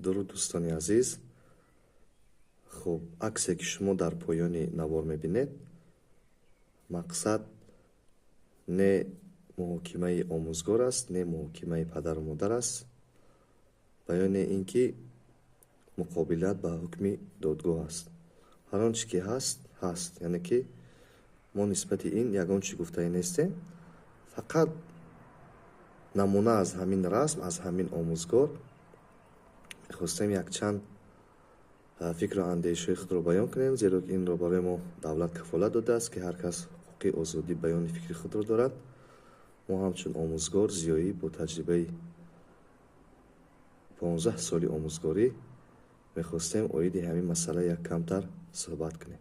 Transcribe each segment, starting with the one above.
درود دوستان عزیز. خب عکسی که شما در پایان نوار میبینید مقصد نه محاکمه آموزگار است، نه محاکمه پدر و مادر است. بیان اینکه مقابلت به حکم دادگاه است. هر آنچه که هست، یعنی که ما نسبت این یگان چی گفته نیستیم، فقط نمونه از همین رسم، از همین آموزگار میخواستیم یک چند فکر و اندیشه خود رو بیان کنیم، زیرا این رو برای ما دولت کفالت داده است که هر کس حقوق آزادی بیان فکر خود رو دارد. ما همچون آموزگار زیایی با تجربه 15 سالی آموزگاری میخواستیم اوید همین مسئله یک کمتر صحبت کنیم.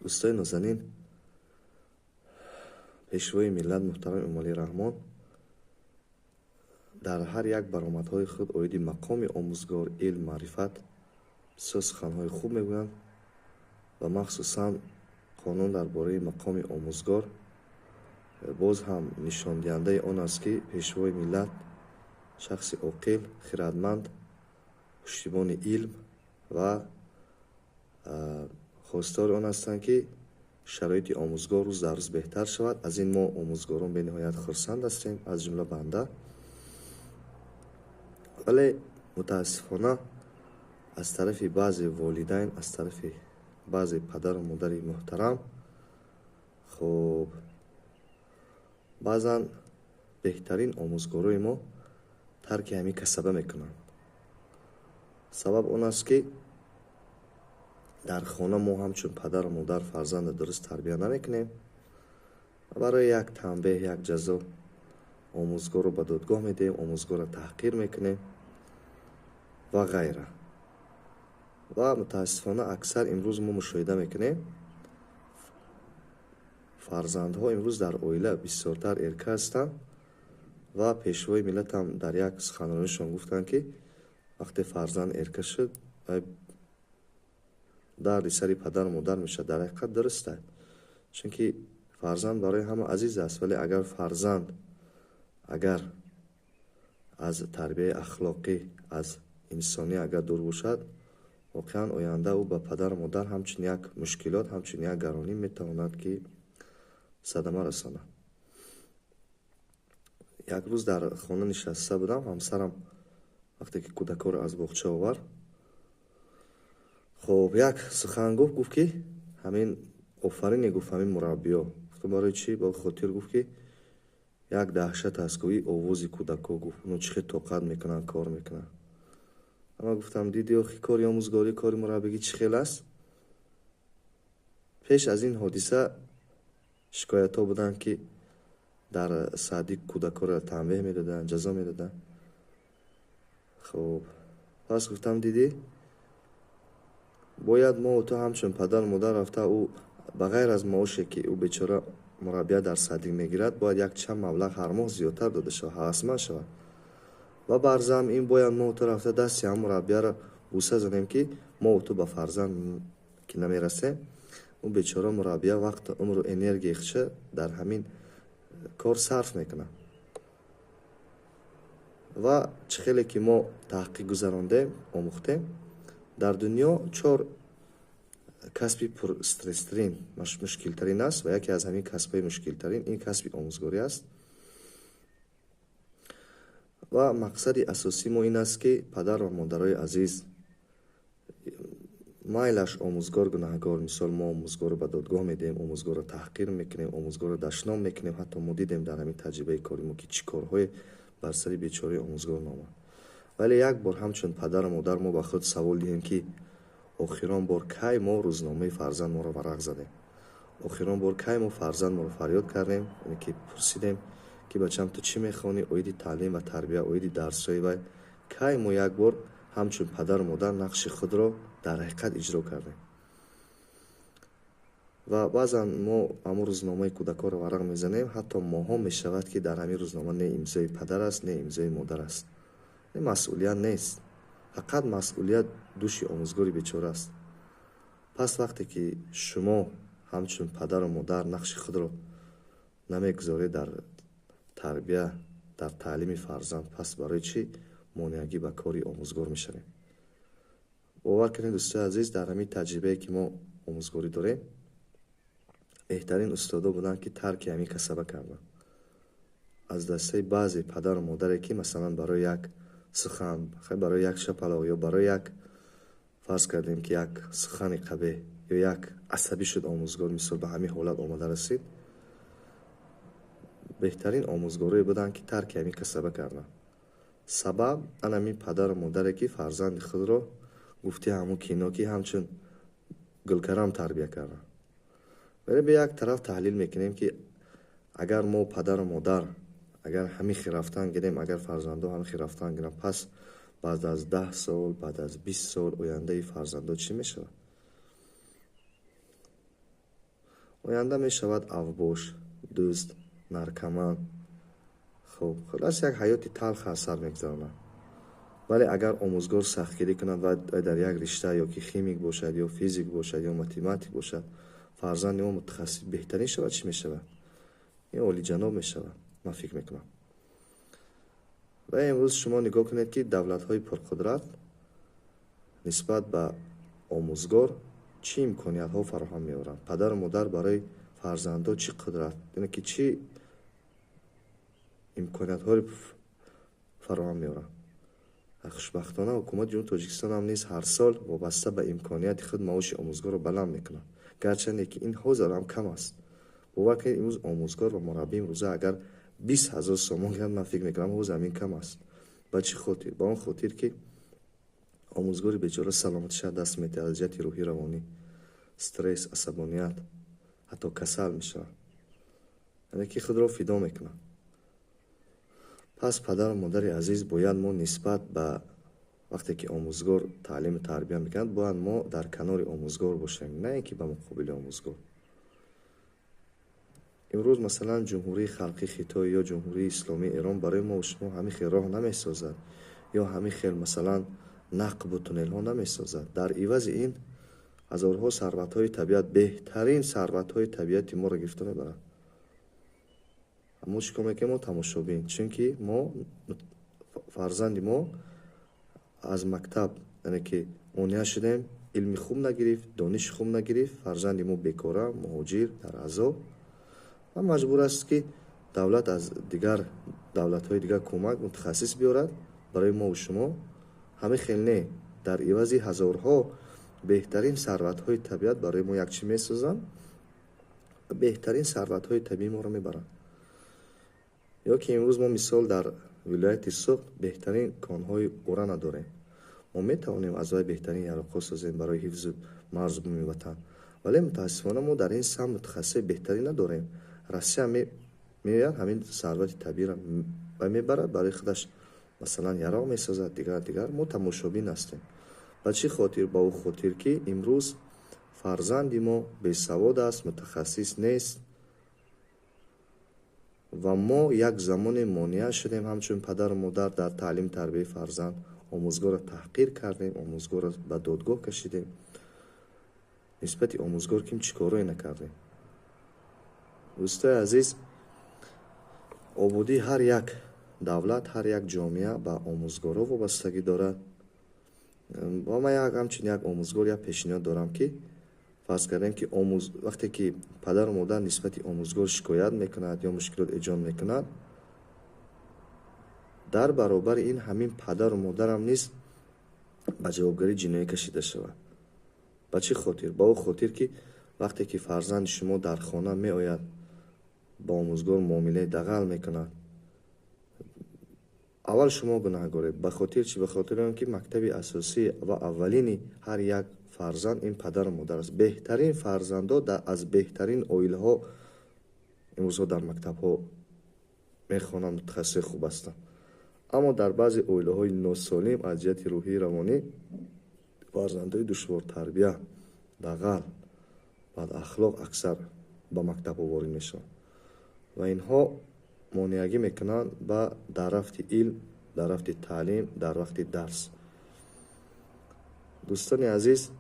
دوستای نازنین، پیشوای ملت محترم امام علی رحمان در هر یک برآمدهای خود اوید مقام آموزگار، علم، معرفت بسیار سخنهای خوب میگویند و مخصوصا قانون درباره مقام آموزگار باز هم نشان دهنده آن است که پیشوای ملت شخص عاقل، خردمند، پشتیبان علم و خواستار آن هستند که شرایط آموزگار روز در روز بهتر شود. از این ما آموزگاران به نهایت خرسند هستیم، از جمله بنده. ولی متاسفانه از طرف بعضی والدین، از طرف بعضی پدر و مادر محترم، خب بعضا بهترین آموزگارای ما ترک همین کسبه میکنند. سبب اون است که در خانه ما همچون پدر و مادر فرزند درست تربیت نمیکنیم و برای یک تنبیه، یک جزا آموزگار رو به دادگاه میدیم، آموزگار رو تحقیر میکنیم و غیره. و متاسفانه اکثر امروز ما مشاهده میکنیم فرزندها امروز در عائله بسیارتر ارکه هستند و پیشوای ملت هم در یک سخنرانیشان گفتن که وقتی فرزند ارکه شد درد سری پدر و مادر میشه. در حقیقت درسته، چون که فرزند برای همه عزیز است، ولی اگر فرزند از تربیت اخلاقی، از انسانی اگر دور باشد، واقعا آینده او به پدر و مادر همچون یک مشکلات، همچون یک گرانی میتواند که صدمه رساند. یک روز در خانه نشسته بودم، همسرم وقتی که کودکان رو از باغچه آورد، خب یک سخن گفت که همین آفرین گفت همین مربیا. گفتم برای چی؟ با خاطر گفت که یک دهشت است که آواز کودکان گفت اونو چه طاقت میکنن، کار میکنن. اما گفتم دیدی آخی کاری آموزگاری، کاری مربیگی چه خیلی است. پیش از این حادثه شکایت ها بودن که در سعدی کودکان را تنبیه میدادن، جزا میدادن. خب پس گفتم دیدی باید ما و تو همچون پدر و مادر رفته او بغیر از معاشی که او بیچاره مربی در صدیق میگیرد باید یک چند مبلغ هر ماه زیادتر داده شود، هوسمند شود و برزم این باید ما و تو رفته دستی هم مربی را بوسه زنیم که ما و تو به فرزند که نمیرسیم. اون بیچاره مربی وقت، عمر و انرژی خشه در همین کار صرف میکنه و چه خیلی که ما تحقیق گذراندیم، آموختیم. در دنیا 4 کسبی پر استرس ترین، مشکل ترین است و یکی از همین کسبای مشکل ترین این کسبی آموزگاری است. و مقصد اساسی ما این است که پدر و مادرای عزیز مایلش آموزگار گناهگار، مثال ما آموزگار رو به دادگاه میدیم، آموزگار رو تحقیر میکنیم، آموزگار رو دشنام میکنیم. حتی ما دیدیم در همین تجربه کاری ما که چی کارهای بر سر بیچاره آموزگار نامد. ولی یک بار همچون پدر و مادر ما به خود سوال دهیم که آخران بار کی ما روزنامه فرزند ما رو ورق زدیم، آخران بار کی ما فرزند ما رو فریاد کردیم، یعنی که پرسیدیم که بچم تو چی میخوانی، اوید تعلیم و تربیت، اوید درسای و کی ما یک بار همچون پدر و مادر نقش خود را در حقیقت اجرا کردیم. و بعضا ما اما روزنامه کودکان رو ورق میزنیم، حتی ماها میشود که در همین روزنامه نه امضای پدر است نه امضای مادر است. این مسئولیت نیست، فقط مسئولیت دوش آموزگاری بیچاره است. پس وقتی که شما همچون پدر و مادر نقش خود را نمیگذارید در تربیت، در تعلیم فرزند، پس برای چی монеагӣ ба кори омӯзгор мешавем. бовар кунед дӯстои азиз, дар ҳамин таҷрибае ки мо омӯзгорӣ дорем, беҳтарин устодо буданд ки тарки ҳамин касаба карданд. аз дастаи баъзе падару модаре ки масалан барои як сухан, барои як шапалақ ё барои як фарз кардем ки як сухани қабеҳ ё як асабӣ шуд омӯзгор, мисол ба ҳамин ҳолат омада расид, беҳтарин омӯзгорие буданд ки тарки ҳамин касаба карданд. сабаб ан ҳамин падару модаре ки фарзанди худро гуфти ҳамун кино ки ҳамчун гулкарам тарбия карданд. вале ба як тараф таҳлил мекунем ки агар мо падару модар агар ҳамин хирафтан гирем, агар фарзандо ҳамин хирафтан гиранд, пас баъд аз 10 сол, баъд аз 20 сол ояндаи фарзандо чӣ мешавад? оянда мешавад авбош, дӯст, наркоман. хуб, хулас як ҳаёти талх аз сар мегзаронад. вале агар омӯзгор сахтгирӣ кунад ва дар як ришта ё ки химик бошад ё физик бошад ё математик бошад, фарзанди мо мутахассис беҳтарин шавад, чӣ мешавад? ин олиҷаноб мешавад, ман фикр мекунам. ва имрӯз шумо нигоҳ кунед ки давлатҳои пурқудрат нисбат ба омӯзгор чӣ имкониятҳо фароҳам меоранд. падару модар барои фарзандо чӣ қудрат, яъне ки чӣ имкониятҳои фароҳам меоранд. хушбахтона ҳукумати ҷумҳурии Тоҷикистон ҳам низ ҳар сол вобаста ба имконияти худ маоши омӯзгорро баланд мекунад, гарчанде ки ин ҳозир ҳам кам аст. бовар кунед имрӯз омӯзгор ва мураббӣ имрӯза агар 20 000 сомон гирад, ман фикр мекунам ҳозир ҳамин кам аст. ба чӣ хотир? ба он хотир ки омӯзгори бечора саломатиша даст метиҳад, аз ҷиҳати рӯҳӣ равонӣ, стресс, асабоният, ҳатто касал мешавад, яъне ки худро фидо мекунад. пас падару модари азиз, бояд мо нисбат ба вақте ки омӯзгор таълиму тарбия мекунад, бояд мо дар канори омӯзгор бошем, на ин ки ба муқобили омӯзгор. имрӯз масалан ҷумҳурии халқи Хитой ё ҷумҳурии исломии Эрон барои мо шумо ҳамин хел роҳ намесозад ё ҳамин хел масалан нақбу туннелҳо намесозад. дар ивази ин ҳазорҳо сарватҳои табиат, беҳтарин сарватҳои табиати моро гирифта мебарад. мо чӣ кор мекунем? Мо тамошобин, чунки мо фарзанди мо аз мактаб, яъне ки монеа шудем, илми хуб нагирифт, дониши хуб нагирифт, фарзанди мо бекора, муҳоҷир, дар азоб, ва маҷбур аст ки давлат аз дигар давлатҳои дигар кӯмак мутахассис биёрад барои мо шумо. ҳамин хел не, дар ивази ҳазорҳо беҳтарин сарватҳои табиат барои мо як чӣ месозанд, беҳтарин сарватҳои табиӣ моро мебаранд. ё ки имрӯз мо мисол дар вилояти Суғд беҳтарин конҳои урана дорем. мо метавонем аз вай беҳтарин яроқҳо созем барои ҳифзу марз буми ватан, вале мутаассифона мо дар ин сам мутахассиси беҳтарин надорем. Россия меояд ҳамин сарвати табииро ва мебарад, барои худаш масалан яроқ месозад, дигар. мо тамошобин ҳастем. ба чӣ хотир? ба ӯ хотир ки имрӯз фарзанди мо бесавод аст, мутахассис нест ва мо як замоне монеа шудем ҳамчун падару модар дар таълим тарбияи фарзанд. омӯзгорро таҳқир кардем, омӯзгорро ба додгоҳ кашидем. нисбати омӯзгор ким чӣ корое накардем. дӯстои азиз, ободии ҳар як давлат, ҳар як ҷомеа ба омӯзгорро вобастагӣ дорад. ва ман ҳамчун як омӯзгор як пешниҳод дорам ки фарз кардем ки вақте ки падару модар нисбати омӯзгор шикоят мекунад ё мушкилот эҷод мекунад, дар баробари ин ҳамин падару модарам низ ба ҷавобгарӣ ҷиноӣ кашида шавад. ба чӣ хотир? ба ӯ хотир ки вақте ки фарзанди шумо дар хона меояд, ба омӯзгор муомилаи дағал мекунад, аввал шумо гунаҳгоред. ба хотир чӣ? ба хотири он ки мактаби асосӣ ва аввалини ҳар як фарзанд ин падару модар аст. беҳтарин фарзандо аз беҳтарин оилаҳо имрӯзҳо дар мактабҳо мехонанд, мутахассиси хуб ҳастанд. аммо дар баъзе оилаҳои носолим аз ҷиҳати рӯҳии равонӣ фарзандҳои душвортарбия, дағал, бадахлоқ аксар ба мактабҳо ворид мешаванд ва инҳо монеагӣ мекунанд дар рафти илм, дар рафти таълим, дар вақти дарс. дӯстони азиз,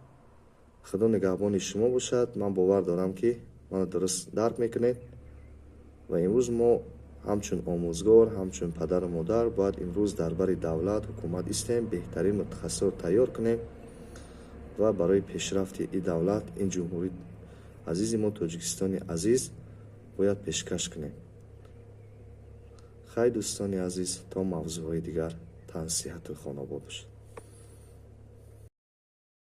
худо нигаҳбони шумо бошад. ман бовар дорам ки мано дуруст дарк мекунед ва имрӯз мо ҳамчун омӯзгор, ҳамчун падару модар бояд имрӯз дар бари давлат, ҳукумат истем, беҳтарин мутахассисро тайёр кунем ва барои пешрафти ин давлат, ин ҷумҳурии азизи мо, Тоҷикистони азиз бояд пешкаш кунем. Хай дӯстони азиз, то мавзӯъҳои дигар, тан сиҳату хонобод бошад.